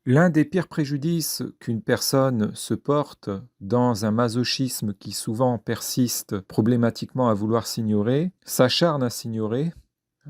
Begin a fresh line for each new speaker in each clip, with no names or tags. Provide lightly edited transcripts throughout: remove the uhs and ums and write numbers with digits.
L'un des pires préjudices qu'une personne se porte dans un masochisme qui souvent persiste problématiquement à vouloir s'ignorer, s'acharne à s'ignorer,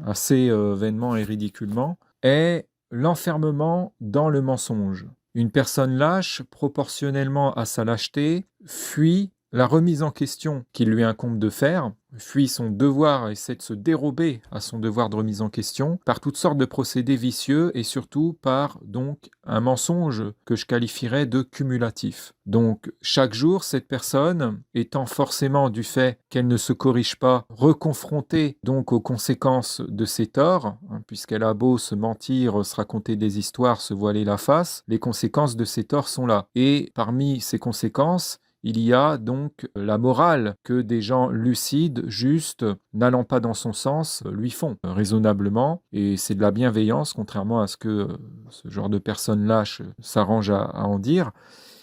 assez vainement et ridiculement, est l'enfermement dans le mensonge. Une personne lâche, proportionnellement à sa lâcheté, fuit la remise en question qu'il lui incombe de faire, fuit son devoir, essaie de se dérober à son devoir de remise en question par toutes sortes de procédés vicieux et surtout par donc un mensonge que je qualifierais de cumulatif. Donc chaque jour, cette personne étant forcément du fait qu'elle ne se corrige pas, reconfrontée donc aux conséquences de ses torts, puisqu'elle a beau se mentir, se raconter des histoires, se voiler la face, les conséquences de ses torts sont là. Et parmi ces conséquences, il y a donc la morale que des gens lucides, justes, n'allant pas dans son sens, lui font raisonnablement. Et c'est de la bienveillance, contrairement à ce que ce genre de personnes lâches s'arrange à en dire.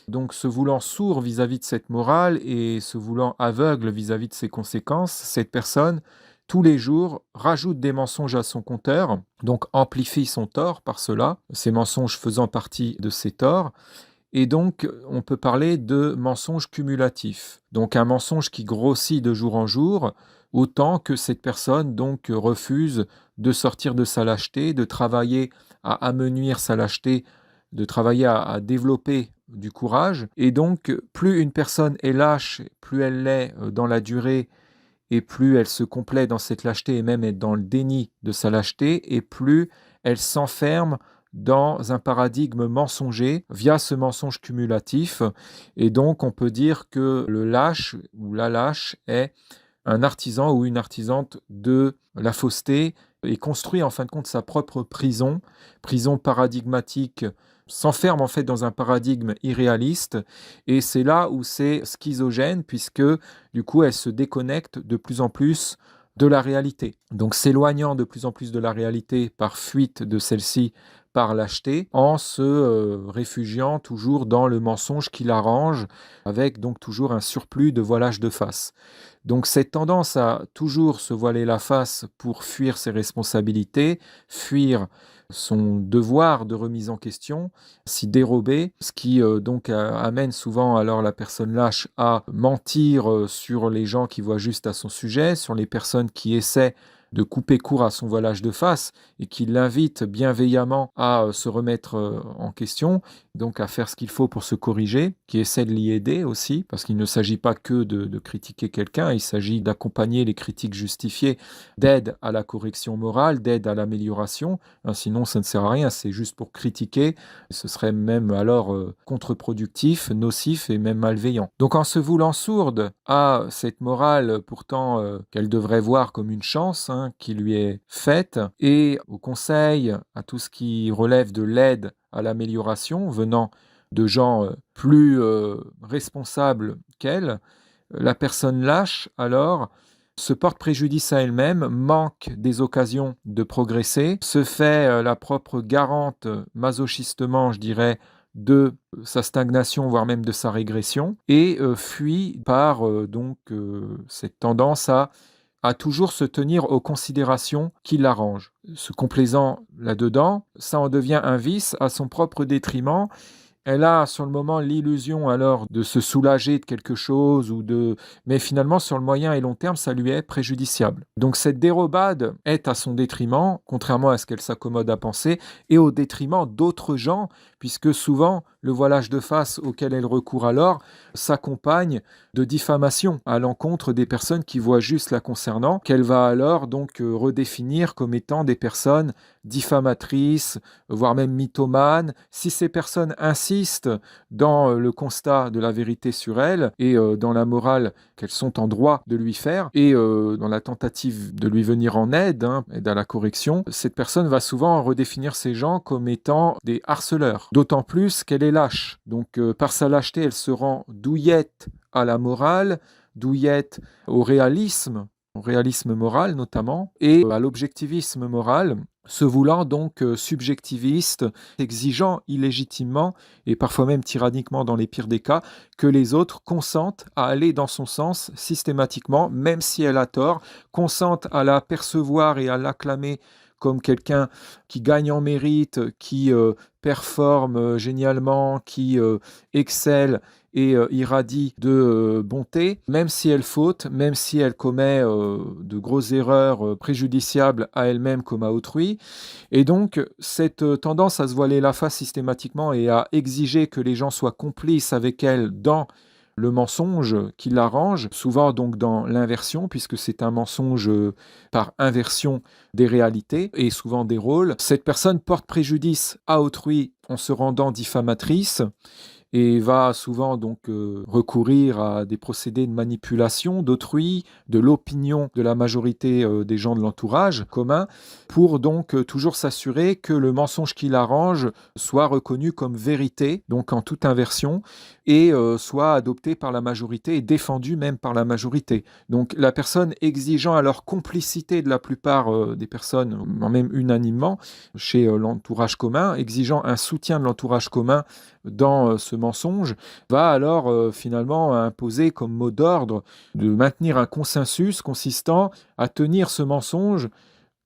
Donc se voulant sourd vis-à-vis de cette morale et se voulant aveugle vis-à-vis de ses conséquences, cette personne, tous les jours, rajoute des mensonges à son compteur, donc amplifie son tort par cela, ces mensonges faisant partie de ses torts. Et donc, on peut parler de mensonge cumulatif. Donc, un mensonge qui grossit de jour en jour, autant que cette personne donc refuse de sortir de sa lâcheté, de travailler à amenuire sa lâcheté, de travailler à développer du courage. Et donc, plus une personne est lâche, plus elle l'est dans la durée, et plus elle se complaît dans cette lâcheté et même est dans le déni de sa lâcheté, et plus elle s'enferme dans un paradigme mensonger via ce mensonge cumulatif. Et donc, on peut dire que le lâche ou la lâche est un artisan ou une artisante de la fausseté et construit en fin de compte sa propre prison, prison paradigmatique, s'enferme en fait dans un paradigme irréaliste et c'est là où c'est schizogène puisque du coup elle se déconnecte de plus en plus de la réalité. Donc s'éloignant de plus en plus de la réalité par fuite de celle-ci, par lâcheté, en se réfugiant toujours dans le mensonge qui l'arrange, avec donc toujours un surplus de voilage de face. Donc cette tendance à toujours se voiler la face pour fuir ses responsabilités, fuir son devoir de remise en question, s'y dérober, ce qui donc amène souvent alors la personne lâche à mentir sur les gens qui voient juste à son sujet, sur les personnes qui essaient de couper court à son voilage de face et qui l'invite bienveillamment à se remettre en question, donc à faire ce qu'il faut pour se corriger, qui essaie de l'y aider aussi, parce qu'il ne s'agit pas que de critiquer quelqu'un, il s'agit d'accompagner les critiques justifiées d'aide à la correction morale, d'aide à l'amélioration, sinon ça ne sert à rien, c'est juste pour critiquer, ce serait même alors contre-productif, nocif et même malveillant. Donc en se voulant sourde à cette morale pourtant qu'elle devrait voir comme une chance qui lui est faite, et au conseil, à tout ce qui relève de l'aide à l'amélioration venant de gens plus responsables qu'elle, la personne lâche alors se porte préjudice à elle-même, manque des occasions de progresser, se fait la propre garante masochistement, je dirais, de sa stagnation, voire même de sa régression, et fuit par cette tendance à toujours se tenir aux considérations qui l'arrangent. Se complaisant là-dedans, ça en devient un vice à son propre détriment. Elle a sur le moment l'illusion alors de se soulager de quelque chose mais finalement sur le moyen et long terme ça lui est préjudiciable. Donc cette dérobade est à son détriment, contrairement à ce qu'elle s'accommode à penser, et au détriment d'autres gens, puisque souvent le voilage de face auquel elle recourt alors s'accompagne de diffamation à l'encontre des personnes qui voient juste la concernant, qu'elle va alors donc redéfinir comme étant des personnes diffamatrices, voire même mythomanes. Si ces personnes insistent dans le constat de la vérité sur elles et dans la morale qu'elles sont en droit de lui faire et dans la tentative de lui venir en aide, aide à la correction, cette personne va souvent redéfinir ces gens comme étant des harceleurs. D'autant plus qu'elle est lâche. Donc par sa lâcheté, elle se rend douillette à la morale, douillette au réalisme moral notamment, et à l'objectivisme moral, se voulant donc subjectiviste, exigeant illégitimement et parfois même tyranniquement dans les pires des cas, que les autres consentent à aller dans son sens systématiquement, même si elle a tort, consentent à la percevoir et à l'acclamer comme quelqu'un qui gagne en mérite, qui performe génialement, qui excelle et irradie de bonté, même si elle faute, même si elle commet de grosses erreurs préjudiciables à elle-même comme à autrui. Et donc, cette tendance à se voiler la face systématiquement et à exiger que les gens soient complices avec elle dans le mensonge qui l'arrange, souvent donc dans l'inversion, puisque c'est un mensonge par inversion des réalités et souvent des rôles. Cette personne porte préjudice à autrui en se rendant diffamatrice et va souvent donc recourir à des procédés de manipulation d'autrui, de l'opinion de la majorité des gens de l'entourage commun, pour donc toujours s'assurer que le mensonge qu'il arrange soit reconnu comme vérité, donc en toute inversion, et soit adopté par la majorité et défendu même par la majorité. Donc la personne exigeant alors complicité de la plupart des personnes, même unanimement, chez l'entourage commun, exigeant un soutien de l'entourage commun dans ce mensonge, va alors finalement imposer comme mot d'ordre de maintenir un consensus consistant à tenir ce mensonge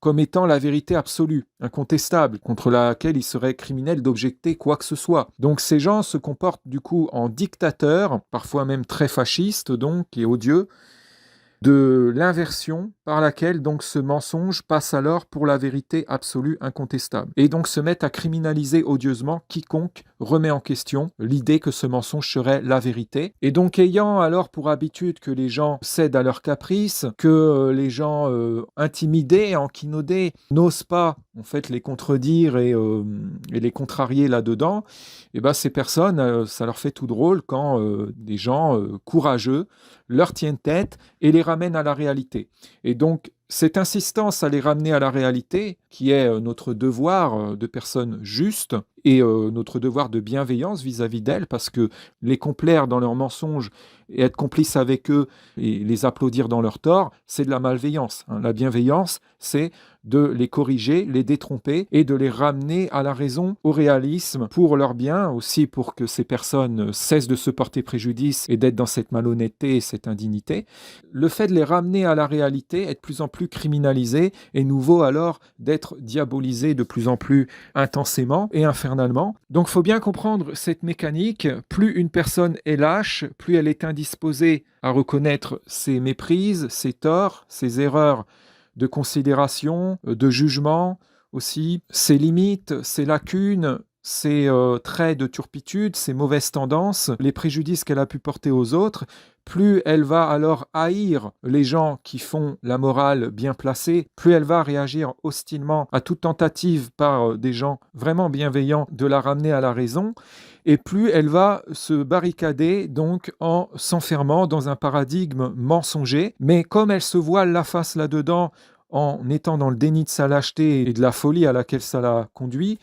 comme étant la vérité absolue, incontestable, contre laquelle il serait criminel d'objecter quoi que ce soit. Donc ces gens se comportent du coup en dictateurs, parfois même très fascistes donc, et odieux, de l'inversion par laquelle donc ce mensonge passe alors pour la vérité absolue incontestable. Et donc se mettent à criminaliser odieusement quiconque remet en question l'idée que ce mensonge serait la vérité. Et donc ayant alors pour habitude que les gens cèdent à leurs caprices, que les gens intimidés, enquinaudés, n'osent pas en fait les contredire et les contrarier là-dedans, et ben ces personnes, ça leur fait tout drôle quand des gens courageux leur tiennent tête et les ramènent à la réalité. Et donc, cette insistance à les ramener à la réalité, qui est notre devoir de personnes justes et notre devoir de bienveillance vis-à-vis d'elles, parce que les complaire dans leurs mensonges et être complice avec eux et les applaudir dans leurs torts, c'est de la malveillance. La bienveillance, c'est de les corriger, les détromper et de les ramener à la raison, au réalisme, pour leur bien, aussi pour que ces personnes cessent de se porter préjudice et d'être dans cette malhonnêteté et cette indignité. Le fait de les ramener à la réalité est de plus en plus criminalisé et nous vaut alors d'être diabolisé de plus en plus intensément et infernalement. Donc il faut bien comprendre cette mécanique. Plus une personne est lâche, plus elle est indisposée à reconnaître ses méprises, ses torts, ses erreurs de considération, de jugement aussi, ses limites, ses lacunes, ses traits de turpitude, ses mauvaises tendances, les préjudices qu'elle a pu porter aux autres, plus elle va alors haïr les gens qui font la morale bien placée, plus elle va réagir hostilement à toute tentative par des gens vraiment bienveillants de la ramener à la raison, et plus elle va se barricader donc en s'enfermant dans un paradigme mensonger. Mais comme elle se voile la face là-dedans en étant dans le déni de sa lâcheté et de la folie à laquelle ça la conduit,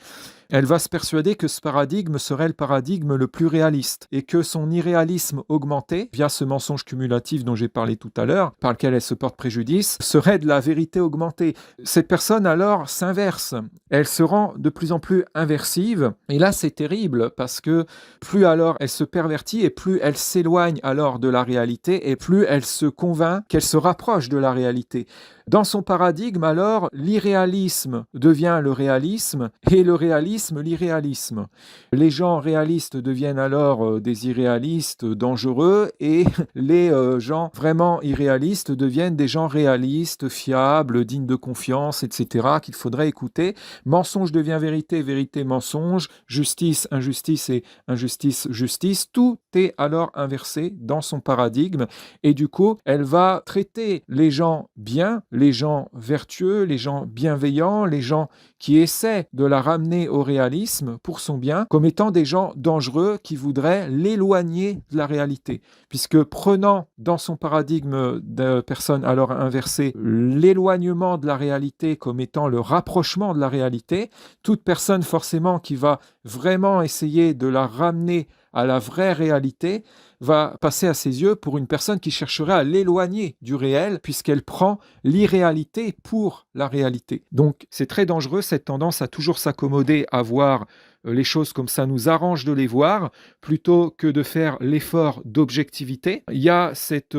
elle va se persuader que ce paradigme serait le paradigme le plus réaliste et que son irréalisme augmenté, via ce mensonge cumulatif dont j'ai parlé tout à l'heure, par lequel elle se porte préjudice, serait de la vérité augmentée. Cette personne alors s'inverse, elle se rend de plus en plus inversive et là c'est terrible parce que plus alors elle se pervertit et plus elle s'éloigne alors de la réalité et plus elle se convainc qu'elle se rapproche de la réalité. Dans son paradigme, alors, l'irréalisme devient le réalisme et le réalisme l'irréalisme. Les gens réalistes deviennent alors des irréalistes dangereux et les gens vraiment irréalistes deviennent des gens réalistes, fiables, dignes de confiance, etc., qu'il faudrait écouter. Mensonge devient vérité, vérité mensonge, justice, injustice et injustice, justice. Tout est alors inversé dans son paradigme et du coup, elle va traiter les gens bien, les gens vertueux, les gens bienveillants, les gens qui essaient de la ramener au réalisme pour son bien, comme étant des gens dangereux qui voudraient l'éloigner de la réalité. Puisque prenant dans son paradigme de personne alors inversée l'éloignement de la réalité comme étant le rapprochement de la réalité, toute personne forcément qui va vraiment essayer de la ramener à la vraie réalité va passer à ses yeux pour une personne qui chercherait à l'éloigner du réel puisqu'elle prend l'irréalité pour la réalité. Donc c'est très dangereux cette tendance à toujours s'accommoder à voir les choses comme ça nous arrange de les voir plutôt que de faire l'effort d'objectivité. Il y a cette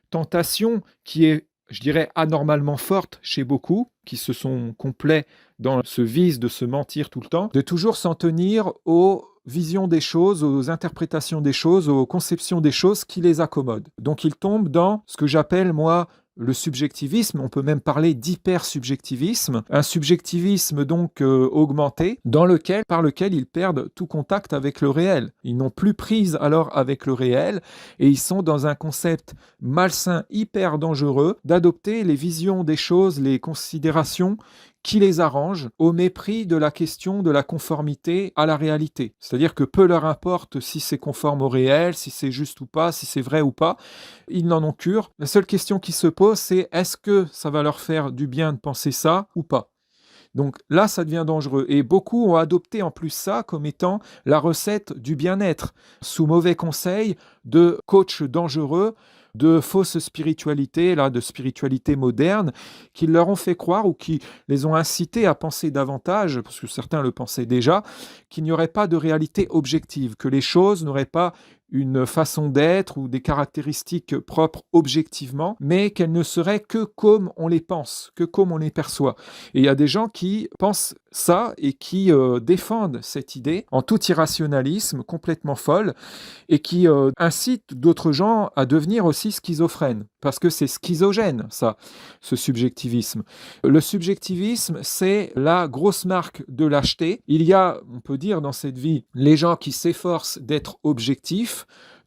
tentation qui est je dirais, anormalement forte chez beaucoup, qui se sont complets dans ce vice de se mentir tout le temps, de toujours s'en tenir aux visions des choses, aux interprétations des choses, aux conceptions des choses qui les accommodent. Donc ils tombent dans ce que j'appelle, moi, le subjectivisme, on peut même parler d'hypersubjectivisme, un subjectivisme donc augmenté, par lequel ils perdent tout contact avec le réel. Ils n'ont plus prise alors avec le réel et ils sont dans un concept malsain, hyper dangereux, d'adopter les visions des choses, les considérations qui les arrangent au mépris de la question de la conformité à la réalité. C'est-à-dire que peu leur importe si c'est conforme au réel, si c'est juste ou pas, si c'est vrai ou pas, ils n'en ont cure. La seule question qui se pose, c'est est-ce que ça va leur faire du bien de penser ça ou pas? Donc là, ça devient dangereux. Et beaucoup ont adopté en plus ça comme étant la recette du bien-être, sous mauvais conseil de coachs dangereux, de fausse spiritualité, là, de spiritualité moderne, qui leur ont fait croire ou qui les ont incités à penser davantage, parce que certains le pensaient déjà, qu'il n'y aurait pas de réalité objective, que les choses n'auraient pas une façon d'être ou des caractéristiques propres objectivement, mais qu'elles ne seraient que comme on les pense, que comme on les perçoit. Et il y a des gens qui pensent ça et qui défendent cette idée en tout irrationalisme, complètement folle, et qui incitent d'autres gens à devenir aussi schizophrènes, parce que c'est schizogène, ça, ce subjectivisme. Le subjectivisme, c'est la grosse marque de lâcheté. Il y a, on peut dire, dans cette vie, les gens qui s'efforcent d'être objectifs,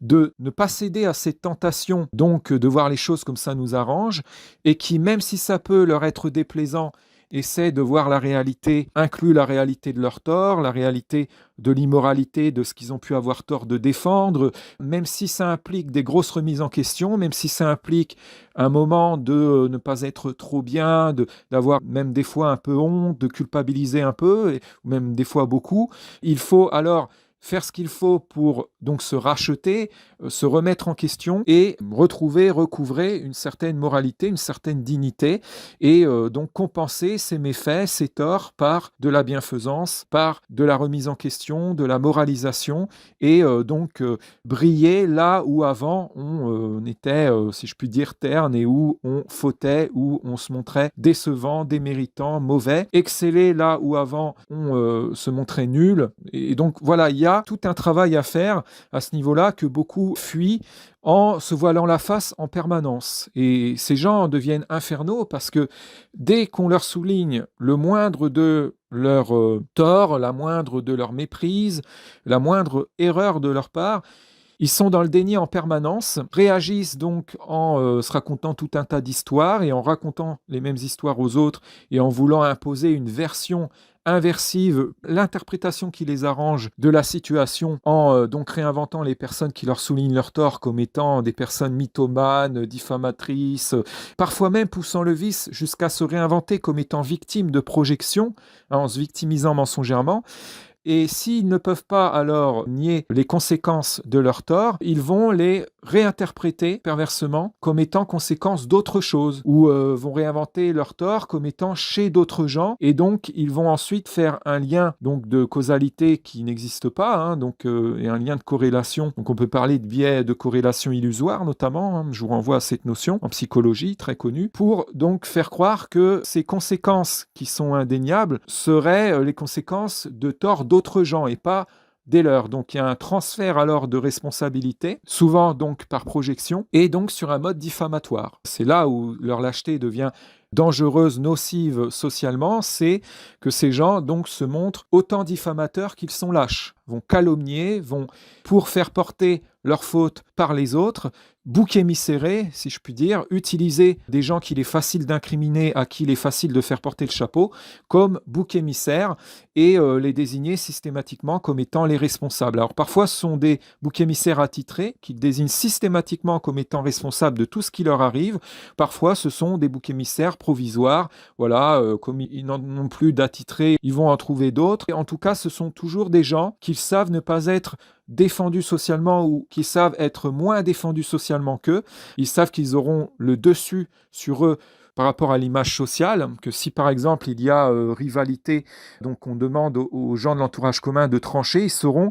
de ne pas céder à cette tentation, donc de voir les choses comme ça nous arrange, et qui, même si ça peut leur être déplaisant, essaient de voir la réalité, inclut la réalité de leur tort, la réalité de l'immoralité, de ce qu'ils ont pu avoir tort de défendre, même si ça implique des grosses remises en question, même si ça implique un moment de ne pas être trop bien, d'avoir même des fois un peu honte, de culpabiliser un peu, ou même des fois beaucoup. Il faut alors faire ce qu'il faut pour donc se racheter, se remettre en question et retrouver, recouvrer une certaine moralité, une certaine dignité et donc compenser ses méfaits, ses torts par de la bienfaisance, par de la remise en question, de la moralisation et donc briller là où avant on était, si je puis dire, terne et où on fautait, où on se montrait décevant, déméritant, mauvais, exceller là où avant on se montrait nul et donc voilà, il y a tout un travail à faire à ce niveau-là que beaucoup fuient en se voilant la face en permanence. Et ces gens deviennent infernaux parce que dès qu'on leur souligne le moindre de leur tort, la moindre de leur méprise, la moindre erreur de leur part, ils sont dans le déni en permanence, réagissent donc en se racontant tout un tas d'histoires et en racontant les mêmes histoires aux autres et en voulant imposer une version inversive, l'interprétation qui les arrange de la situation en donc réinventant les personnes qui leur soulignent leur tort comme étant des personnes mythomanes, diffamatrices, parfois même poussant le vice jusqu'à se réinventer comme étant victimes de projections, en se victimisant mensongèrement. Et s'ils ne peuvent pas alors nier les conséquences de leur tort, ils vont les réinterpréter perversement comme étant conséquences d'autres choses, ou vont réinventer leur tort comme étant chez d'autres gens, et donc ils vont ensuite faire un lien donc de causalité qui n'existe pas, hein, donc, et un lien de corrélation. Donc on peut parler de biais de corrélation illusoire notamment, hein, je vous renvoie à cette notion en psychologie très connue, pour donc faire croire que ces conséquences qui sont indéniables seraient les conséquences de torts d'autres gens et pas des leurs. Donc il y a un transfert alors de responsabilité, souvent donc par projection, et donc sur un mode diffamatoire. C'est là où leur lâcheté devient dangereuse, nocive socialement, c'est que ces gens donc se montrent autant diffamateurs qu'ils sont lâches, vont calomnier, vont, pour faire porter leurs fautes par les autres, bouc émissérer, si je puis dire, utiliser des gens qu'il est facile d'incriminer, à qui il est facile de faire porter le chapeau, comme bouc émissaires et les désigner systématiquement comme étant les responsables. Alors parfois ce sont des boucs émissaires attitrés qu'ils désignent systématiquement comme étant responsables de tout ce qui leur arrive. Parfois ce sont des boucs émissaires provisoires, voilà, comme ils n'en ont plus d'attitrés, ils vont en trouver d'autres. Et en tout cas, ce sont toujours des gens qu'ils savent ne pas être défendus socialement ou qui savent être moins défendus socialement qu'eux. Ils savent qu'ils auront le dessus sur eux par rapport à l'image sociale, que si par exemple il y a rivalité, donc on demande aux gens de l'entourage commun de trancher, ils sauront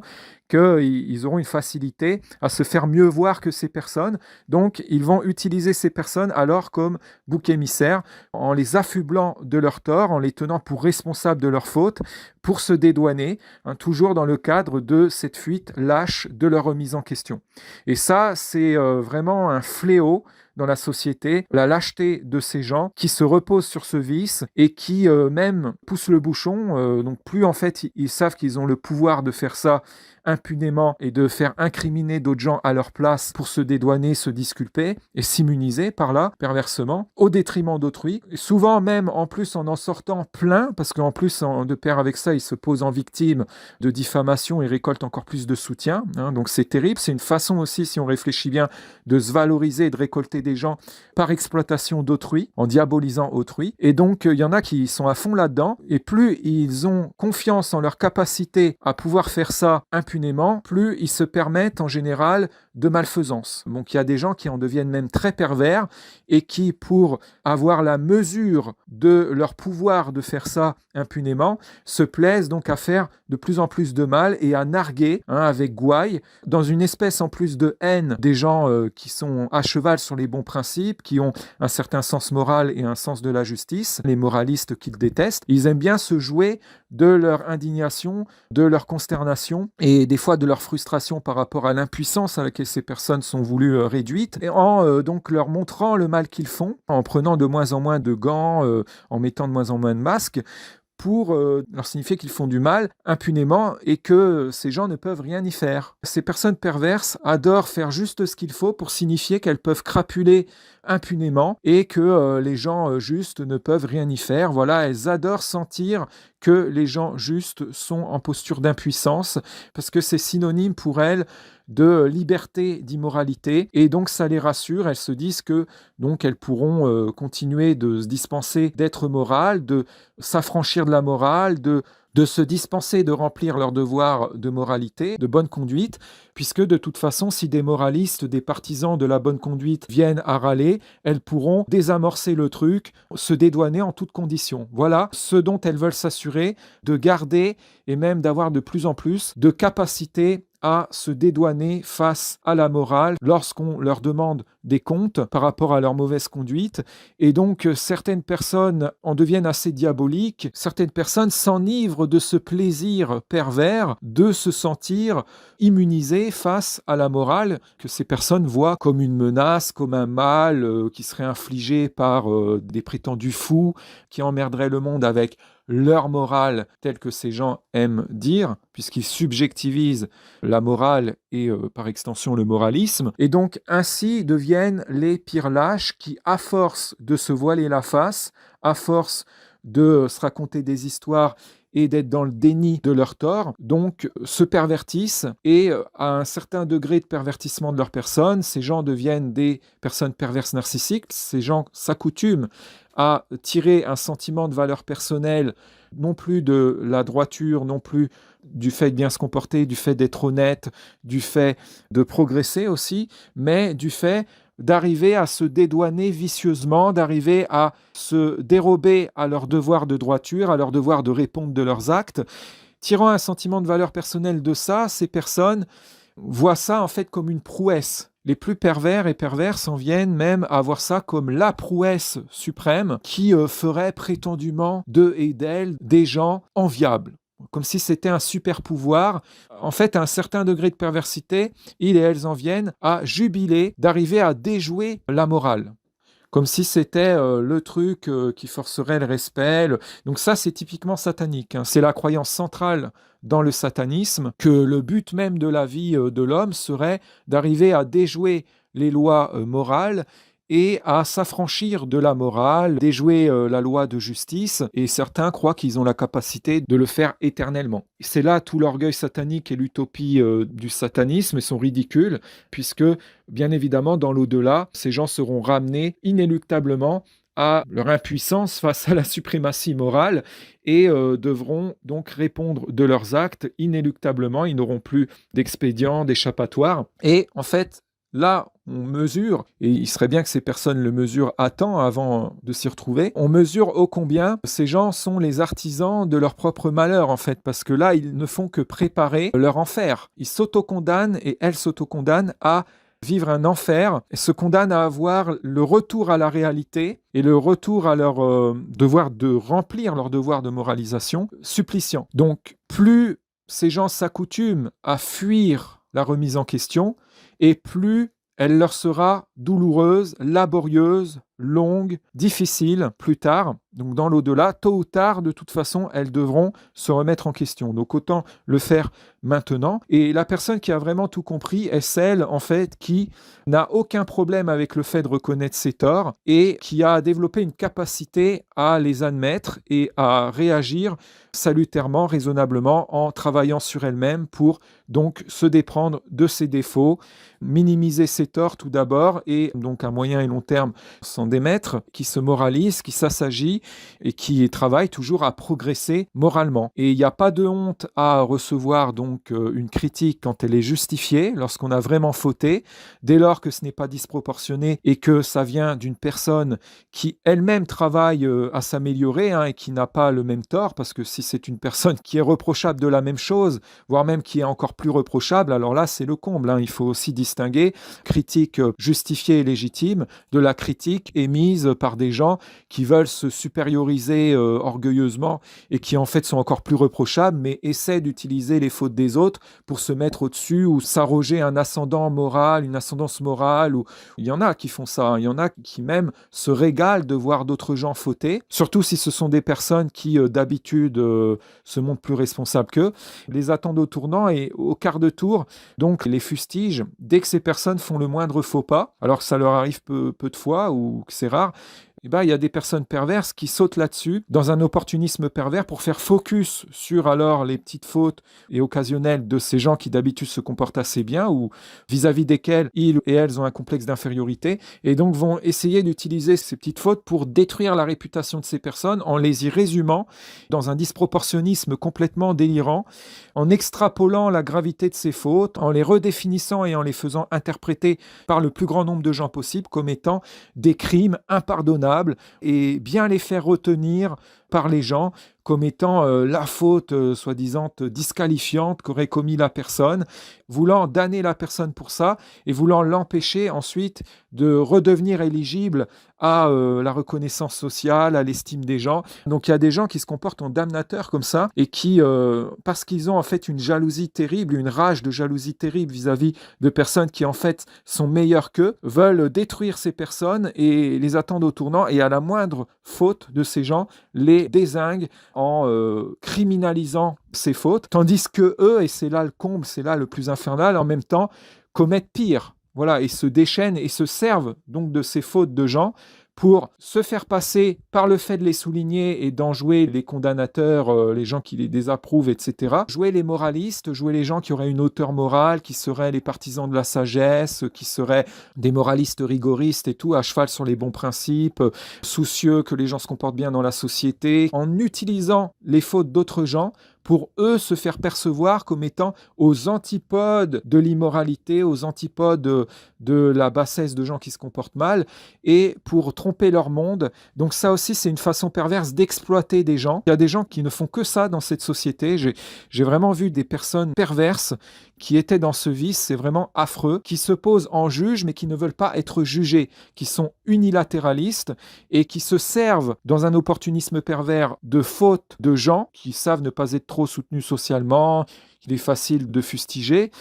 qu'ils auront une facilité à se faire mieux voir que ces personnes. Donc, ils vont utiliser ces personnes alors comme bouc émissaire, en les affublant de leurs torts, en les tenant pour responsables de leurs fautes, pour se dédouaner, toujours dans le cadre de cette fuite lâche de leur remise en question. Et ça, c'est vraiment un fléau dans la société, la lâcheté de ces gens qui se reposent sur ce vice et qui même poussent le bouchon. Donc plus en fait ils savent qu'ils ont le pouvoir de faire ça impunément et de faire incriminer d'autres gens à leur place pour se dédouaner, se disculper et s'immuniser par là, perversement, au détriment d'autrui. Et souvent même en plus en sortant plein, parce qu'en plus de pair avec ça, ils se posent en victime de diffamation et récoltent encore plus de soutien. Donc c'est terrible, c'est une façon aussi, si on réfléchit bien, de se valoriser et de récolter des gens par exploitation d'autrui, en diabolisant autrui. Et donc il y en a qui sont à fond là-dedans, et plus ils ont confiance en leur capacité à pouvoir faire ça impunément, plus ils se permettent en général de malfaisance. Donc il y a des gens qui en deviennent même très pervers et qui, pour avoir la mesure de leur pouvoir de faire ça impunément, se plaisent donc à faire de plus en plus de mal et à narguer avec gouaille, dans une espèce en plus de haine des gens qui sont à cheval sur les bons principes, qui ont un certain sens moral et un sens de la justice, les moralistes qu'ils détestent. Ils aiment bien se jouer de leur indignation, de leur consternation et des fois de leur frustration par rapport à l'impuissance à laquelle ces personnes sont voulues réduites, et en donc leur montrant le mal qu'ils font, en prenant de moins en moins de gants, en mettant de moins en moins de masques, pour leur signifier qu'ils font du mal impunément et que ces gens ne peuvent rien y faire. Ces personnes perverses adorent faire juste ce qu'il faut pour signifier qu'elles peuvent crapuler impunément et que les gens justes ne peuvent rien y faire. Voilà, elles adorent sentir que les gens justes sont en posture d'impuissance parce que c'est synonyme pour elles de liberté d'immoralité, et donc ça les rassure. Elles se disent que donc elles pourront continuer de se dispenser d'être morales, de s'affranchir de la morale, de se dispenser de remplir leurs devoirs de moralité, de bonne conduite, puisque de toute façon, si des moralistes, des partisans de la bonne conduite viennent à râler, elles pourront désamorcer le truc, se dédouaner en toutes conditions. Voilà ce dont elles veulent s'assurer, de garder et même d'avoir de plus en plus de capacité à se dédouaner face à la morale lorsqu'on leur demande des comptes par rapport à leur mauvaise conduite. Et donc, certaines personnes en deviennent assez diaboliques, certaines personnes s'enivrent de ce plaisir pervers de se sentir immunisées face à la morale que ces personnes voient comme une menace, comme un mal qui serait infligé par des prétendus fous qui emmerderaient le monde avec leur morale, telle que ces gens aiment dire, puisqu'ils subjectivisent la morale et par extension le moralisme, et donc ainsi deviennent les pires lâches qui, à force de se voiler la face, à force de se raconter des histoires et d'être dans le déni de leur tort, donc se pervertissent, et à un certain degré de pervertissement de leur personne, ces gens deviennent des personnes perverses narcissiques. Ces gens s'accoutument à tirer un sentiment de valeur personnelle, non plus de la droiture, non plus du fait de bien se comporter, du fait d'être honnête, du fait de progresser aussi, mais du fait d'arriver à se dédouaner vicieusement, d'arriver à se dérober à leur devoir de droiture, à leur devoir de répondre de leurs actes. Tirant un sentiment de valeur personnelle de ça, ces personnes voient ça en fait comme une prouesse. Les plus pervers et perverses en viennent même à voir ça comme la prouesse suprême qui ferait prétendument d'eux et d'elles des gens enviables. Comme si c'était un super pouvoir. En fait, à un certain degré de perversité, ils et elles en viennent à jubiler d'arriver à déjouer la morale. Comme si c'était le truc qui forcerait le respect. Donc ça, c'est typiquement satanique. C'est la croyance centrale dans le satanisme que le but même de la vie de l'homme serait d'arriver à déjouer les lois morales et à s'affranchir de la morale, déjouer la loi de justice, et certains croient qu'ils ont la capacité de le faire éternellement. C'est là tout l'orgueil satanique et l'utopie du satanisme sont ridicules, puisque, bien évidemment, dans l'au-delà, ces gens seront ramenés inéluctablement à leur impuissance face à la suprématie morale et devront donc répondre de leurs actes inéluctablement. Ils n'auront plus d'expédients, d'échappatoires. Et en fait, là, on mesure, et il serait bien que ces personnes le mesurent à temps avant de s'y retrouver, on mesure ô combien ces gens sont les artisans de leur propre malheur en fait, parce que là, ils ne font que préparer leur enfer. Ils s'autocondamnent et elles s'autocondamnent à vivre un enfer, et se condamnent à avoir le retour à la réalité et le retour à leur devoir de remplir leur devoir de moralisation suppliciant. Donc, plus ces gens s'accoutument à fuir la remise en question, et plus elle leur sera douloureuse, laborieuse, longue, difficile plus tard. Donc dans l'au-delà, tôt ou tard, de toute façon, elles devront se remettre en question. Donc autant le faire maintenant. Et la personne qui a vraiment tout compris est celle, en fait, qui n'a aucun problème avec le fait de reconnaître ses torts et qui a développé une capacité à les admettre et à réagir salutairement, raisonnablement, en travaillant sur elle-même pour donc se déprendre de ses défauts, minimiser ses torts tout d'abord et donc à moyen et long terme s'en démettre, qui se moralise, qui s'assagit et qui travaille toujours à progresser moralement. Et il n'y a pas de honte à recevoir donc une critique quand elle est justifiée, lorsqu'on a vraiment fauté, dès lors que ce n'est pas disproportionné et que ça vient d'une personne qui elle-même travaille à s'améliorer et qui n'a pas le même tort, parce que si c'est une personne qui est reprochable de la même chose, voire même qui est encore plus reprochable, alors là c'est le comble. Il faut aussi distinguer critique justifiée et légitime de la critique émise par des gens qui veulent se supérioriser orgueilleusement et qui en fait sont encore plus reprochables, mais essaient d'utiliser les fautes des autres pour se mettre au-dessus ou s'arroger un ascendant moral, une ascendance morale. Ou... Il y en a qui font ça, il y en a qui même se régalent de voir d'autres gens fauter, surtout si ce sont des personnes qui d'habitude se montrent plus responsables qu'eux, les attendent au tournant et au quart de tour, donc les fustigent dès que ces personnes font le moindre faux pas, alors que ça leur arrive peu de fois ou que c'est rare. Il y a des personnes perverses qui sautent là-dessus dans un opportunisme pervers pour faire focus sur alors les petites fautes et occasionnelles de ces gens qui d'habitude se comportent assez bien ou vis-à-vis desquels ils et elles ont un complexe d'infériorité et donc vont essayer d'utiliser ces petites fautes pour détruire la réputation de ces personnes en les y résumant dans un disproportionnisme complètement délirant, en extrapolant la gravité de ces fautes, en les redéfinissant et en les faisant interpréter par le plus grand nombre de gens possible comme étant des crimes impardonnables et bien les faire retenir par les gens comme étant la faute soi-disant disqualifiante qu'aurait commis la personne, voulant damner la personne pour ça et voulant l'empêcher ensuite de redevenir éligible à la reconnaissance sociale, à l'estime des gens. Donc il y a des gens qui se comportent en damnateurs comme ça et qui, parce qu'ils ont en fait une jalousie terrible, une rage de jalousie terrible vis-à-vis de personnes qui en fait sont meilleures qu'eux, veulent détruire ces personnes et les attendent au tournant et à la moindre faute de ces gens, les dézinguent en criminalisant ces fautes, tandis que eux, et c'est là le comble, c'est là le plus infernal, en même temps, commettent pire. Voilà, et se déchaînent et se servent donc de ces fautes de gens pour se faire passer par le fait de les souligner et d'en jouer les condamnateurs, les gens qui les désapprouvent, etc. Jouer les moralistes, jouer les gens qui auraient une hauteur morale, qui seraient les partisans de la sagesse, qui seraient des moralistes rigoristes et tout, à cheval sur les bons principes, soucieux que les gens se comportent bien dans la société, en utilisant les fautes d'autres gens pour eux se faire percevoir comme étant aux antipodes de l'immoralité, aux antipodes de la bassesse de gens qui se comportent mal, et pour tromper leur monde. Donc ça aussi, c'est une façon perverse d'exploiter des gens. Il y a des gens qui ne font que ça dans cette société. J'ai vraiment vu des personnes perverses qui étaient dans ce vice, c'est vraiment affreux, qui se posent en juges mais qui ne veulent pas être jugés, qui sont unilatéralistes et qui se servent dans un opportunisme pervers de fautes de gens qui savent ne pas être trop soutenus socialement, qu'il est facile de fustiger,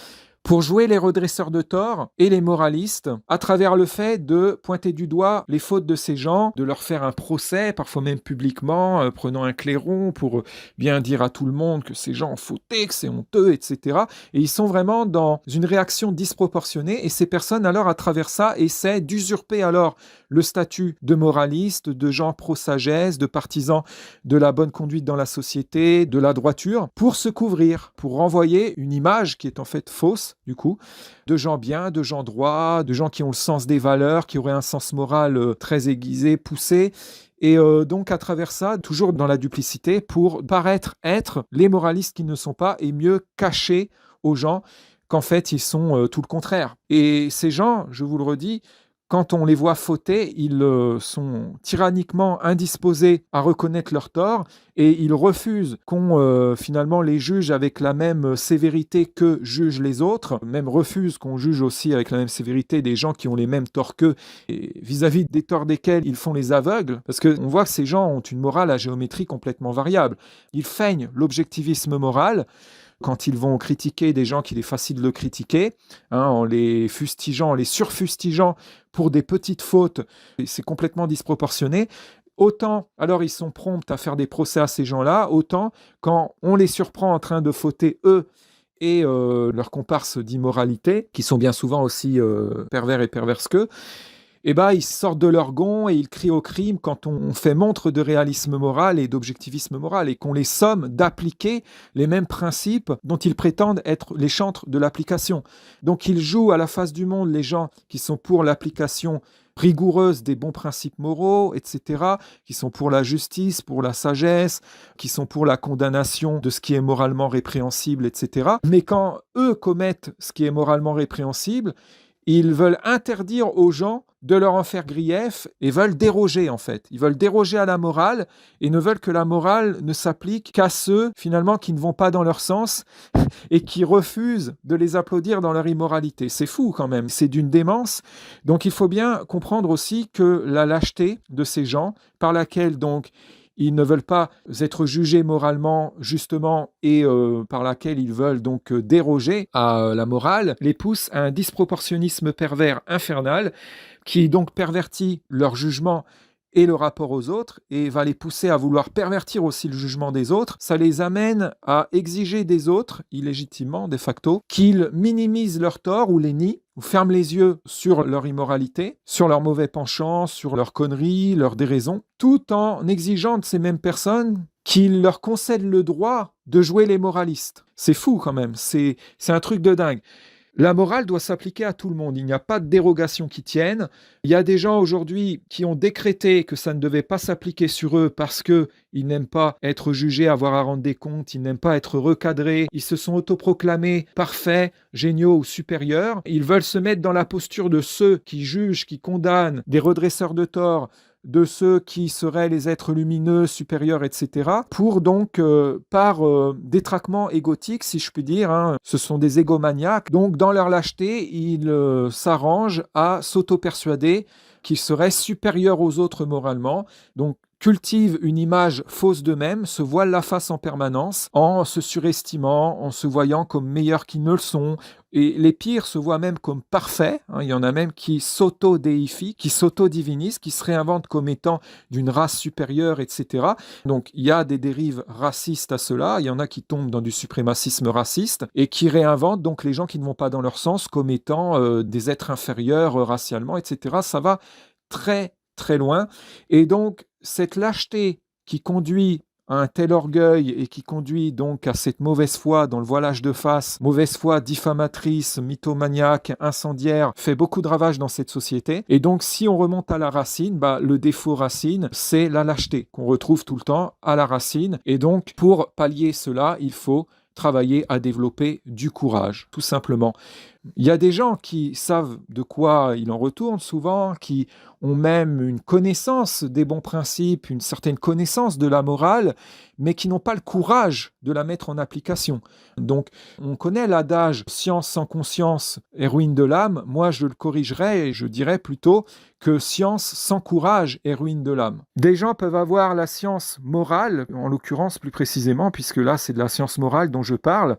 pour jouer les redresseurs de tort et les moralistes à travers le fait de pointer du doigt les fautes de ces gens, de leur faire un procès, parfois même publiquement, prenant un clairon pour bien dire à tout le monde que ces gens ont fauté, que c'est honteux, etc. Et ils sont vraiment dans une réaction disproportionnée et ces personnes alors à travers ça essaient d'usurper alors le statut de moraliste, de gens pro-sagesse, de partisans de la bonne conduite dans la société, de la droiture, pour se couvrir, pour renvoyer une image qui est en fait fausse, du coup, de gens bien, de gens droits, de gens qui ont le sens des valeurs, qui auraient un sens moral très aiguisé, poussé, et donc à travers ça, toujours dans la duplicité, pour paraître être les moralistes qui ne sont pas, et mieux cacher aux gens qu'en fait, ils sont tout le contraire. Et ces gens, je vous le redis, quand on les voit fauter, ils sont tyranniquement indisposés à reconnaître leurs torts et ils refusent qu'on finalement les juge avec la même sévérité que jugent les autres, même refusent qu'on juge aussi avec la même sévérité des gens qui ont les mêmes torts qu'eux et vis-à-vis des torts desquels ils font les aveugles, parce qu'on voit que ces gens ont une morale à géométrie complètement variable. Ils feignent l'objectivisme moral quand ils vont critiquer des gens qu'il est facile de critiquer, en les fustigeant, en les surfustigeant pour des petites fautes, et c'est complètement disproportionné. Autant, alors ils sont prompts à faire des procès à ces gens-là, autant quand on les surprend en train de fauter eux et leurs comparses d'immoralité, qui sont bien souvent aussi pervers et perverses qu'eux, eh ben, ils sortent de leur gonds et ils crient au crime quand on fait montre de réalisme moral et d'objectivisme moral et qu'on les somme d'appliquer les mêmes principes dont ils prétendent être les chantres de l'application. Donc ils jouent à la face du monde les gens qui sont pour l'application rigoureuse des bons principes moraux, etc., qui sont pour la justice, pour la sagesse, qui sont pour la condamnation de ce qui est moralement répréhensible, etc. Mais quand eux commettent ce qui est moralement répréhensible, ils veulent interdire aux gens de leur en faire grief et veulent déroger en fait. Ils veulent déroger à la morale et ne veulent que la morale ne s'applique qu'à ceux finalement qui ne vont pas dans leur sens et qui refusent de les applaudir dans leur immoralité. C'est fou quand même, c'est d'une démence. Donc il faut bien comprendre aussi que la lâcheté de ces gens par laquelle donc ils ne veulent pas être jugés moralement justement et par laquelle ils veulent donc déroger à la morale, les pousse à un disproportionnisme pervers infernal qui donc pervertit leur jugement et le rapport aux autres et va les pousser à vouloir pervertir aussi le jugement des autres. Ça les amène à exiger des autres, illégitimement de facto, qu'ils minimisent leurs torts ou les nient, ou ferment les yeux sur leur immoralité, sur leurs mauvais penchants, sur leurs conneries, leurs déraisons, tout en exigeant de ces mêmes personnes qu'ils leur concèdent le droit de jouer les moralistes. C'est fou quand même, c'est un truc de dingue. La morale doit s'appliquer à tout le monde. Il n'y a pas de dérogation qui tienne. Il y a des gens aujourd'hui qui ont décrété que ça ne devait pas s'appliquer sur eux parce qu'ils n'aiment pas être jugés, avoir à rendre des comptes, ils n'aiment pas être recadrés. Ils se sont autoproclamés parfaits, géniaux ou supérieurs. Ils veulent se mettre dans la posture de ceux qui jugent, qui condamnent, des redresseurs de tort, de ceux qui seraient les êtres lumineux, supérieurs, etc., pour donc, par détraquement égotique, si je puis dire, ce sont des égomaniaques, donc dans leur lâcheté, ils s'arrangent à s'auto-persuader qu'ils seraient supérieurs aux autres moralement, donc cultivent une image fausse d'eux-mêmes, se voilent la face en permanence, en se surestimant, en se voyant comme meilleurs qu'ils ne le sont, et les pires se voient même comme parfaits. Il y en a même qui s'auto-déifient, qui s'auto-divinisent, qui se réinventent comme étant d'une race supérieure, etc. Donc il y a des dérives racistes à cela, il y en a qui tombent dans du suprémacisme raciste, et qui réinventent donc les gens qui ne vont pas dans leur sens comme étant des êtres inférieurs racialement, etc. Ça va très très loin. Et donc, cette lâcheté qui conduit à un tel orgueil et qui conduit donc à cette mauvaise foi dans le voilage de face, mauvaise foi diffamatrice, mythomaniaque, incendiaire, fait beaucoup de ravages dans cette société. Et donc, si on remonte à la racine, le défaut racine, c'est la lâcheté qu'on retrouve tout le temps à la racine. Et donc, pour pallier cela, il faut travailler à développer du courage, tout simplement. Il y a des gens qui savent de quoi il en retourne souvent, qui ont même une connaissance des bons principes, une certaine connaissance de la morale, mais qui n'ont pas le courage de la mettre en application. Donc, on connaît l'adage « science sans conscience est ruine de l'âme ». Moi, je le corrigerais et je dirais plutôt que science sans courage est ruine de l'âme. Des gens peuvent avoir la science morale, en l'occurrence plus précisément, puisque là, c'est de la science morale dont je parle,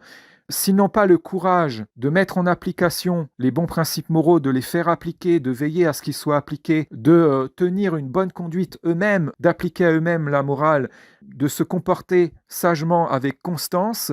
s'ils n'ont pas le courage de mettre en application les bons principes moraux, de les faire appliquer, de veiller à ce qu'ils soient appliqués, de tenir une bonne conduite eux-mêmes, d'appliquer à eux-mêmes la morale, de se comporter sagement avec constance,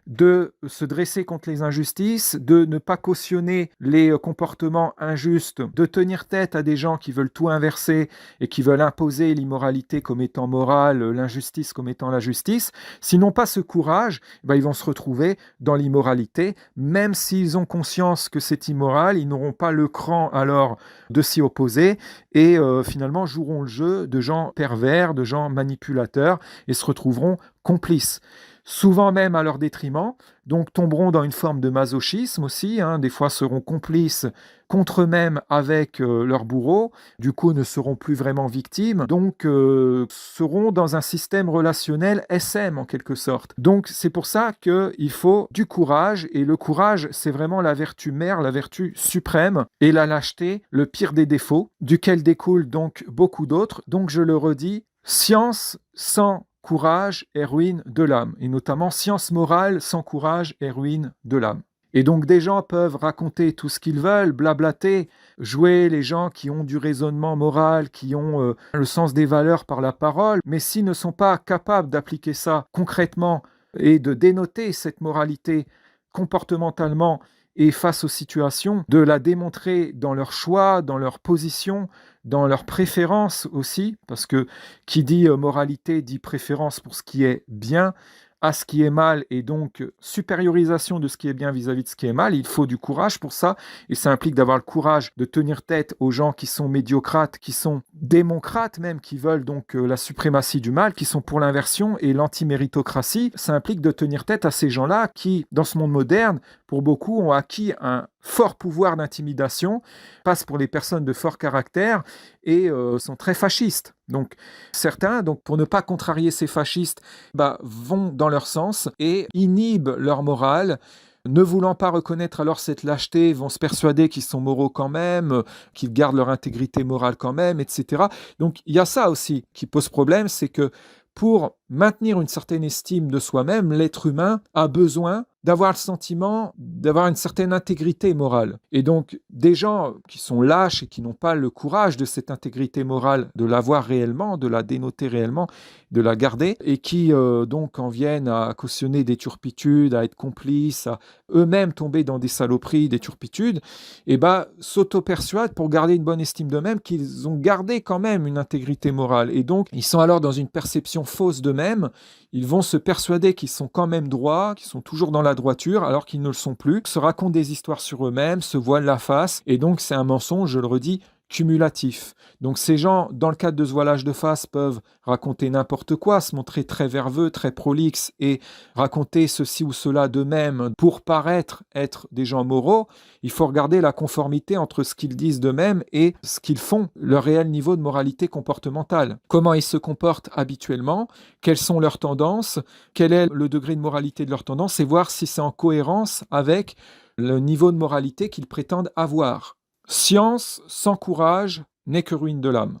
de se dresser contre les injustices, de ne pas cautionner les comportements injustes, de tenir tête à des gens qui veulent tout inverser et qui veulent imposer l'immoralité comme étant morale, l'injustice comme étant la justice. S'ils n'ont pas ce courage, ils vont se retrouver dans l'immoralité. Même s'ils ont conscience que c'est immoral, ils n'auront pas le cran alors de s'y opposer et finalement joueront le jeu de gens pervers, de gens manipulateurs et se retrouveront complices. souvent même à leur détriment, donc tomberont dans une forme de masochisme aussi, hein, des fois seront complices contre eux-mêmes avec leur bourreau, du coup ne seront plus vraiment victimes, donc seront dans un système relationnel SM en quelque sorte. Donc c'est pour ça qu'il faut du courage, et le courage c'est vraiment la vertu mère, la vertu suprême, et la lâcheté, le pire des défauts, duquel découlent donc beaucoup d'autres. Donc je le redis, science sans courage est ruine de l'âme, et notamment science morale sans courage est ruine de l'âme. Et donc des gens peuvent raconter tout ce qu'ils veulent, blablater, jouer les gens qui ont du raisonnement moral, qui ont le sens des valeurs par la parole, mais s'ils ne sont pas capables d'appliquer ça concrètement et de dénoter cette moralité comportementalement et face aux situations, de la démontrer dans leurs choix, dans leurs positions, dans leurs préférences aussi, parce que qui dit moralité dit préférence pour ce qui est bien à ce qui est mal, et donc supériorisation de ce qui est bien vis-à-vis de ce qui est mal. Il faut du courage pour ça, et ça implique d'avoir le courage de tenir tête aux gens qui sont médiocrates, qui sont démocrates même, qui veulent donc la suprématie du mal, qui sont pour l'inversion et l'antiméritocratie. Ça implique de tenir tête à ces gens-là qui, dans ce monde moderne, pour beaucoup, ont acquis un fort pouvoir d'intimidation, passent pour les personnes de fort caractère et sont très fascistes. Donc certains, donc, pour ne pas contrarier ces fascistes, vont dans leur sens et inhibent leur morale. Ne voulant pas reconnaître alors cette lâcheté, vont se persuader qu'ils sont moraux quand même, qu'ils gardent leur intégrité morale quand même, etc. Donc il y a ça aussi qui pose problème, c'est que pour maintenir une certaine estime de soi-même, l'être humain a besoin d'avoir le sentiment d'avoir une certaine intégrité morale. Et donc, des gens qui sont lâches et qui n'ont pas le courage de cette intégrité morale, de l'avoir réellement, de la dénoter réellement, de la garder, et qui donc en viennent à cautionner des turpitudes, à être complices, à eux-mêmes tomber dans des saloperies, des turpitudes, et s'auto-persuadent pour garder une bonne estime d'eux-mêmes qu'ils ont gardé quand même une intégrité morale. Et donc, ils sont alors dans une perception fausse d'eux-mêmes. Ils vont se persuader qu'ils sont quand même droits, qu'ils sont toujours dans la droiture, alors qu'ils ne le sont plus, se racontent des histoires sur eux-mêmes, se voilent la face, et donc c'est un mensonge, je le redis, cumulatif. Donc ces gens, dans le cadre de ce voilage de face, peuvent raconter n'importe quoi, se montrer très verveux, très prolixes, et raconter ceci ou cela d'eux-mêmes pour paraître être des gens moraux. Il faut regarder la conformité entre ce qu'ils disent d'eux-mêmes et ce qu'ils font, leur réel niveau de moralité comportementale. Comment ils se comportent habituellement, quelles sont leurs tendances, quel est le degré de moralité de leurs tendances, et voir si c'est en cohérence avec le niveau de moralité qu'ils prétendent avoir. Science sans courage n'est que ruine de l'âme.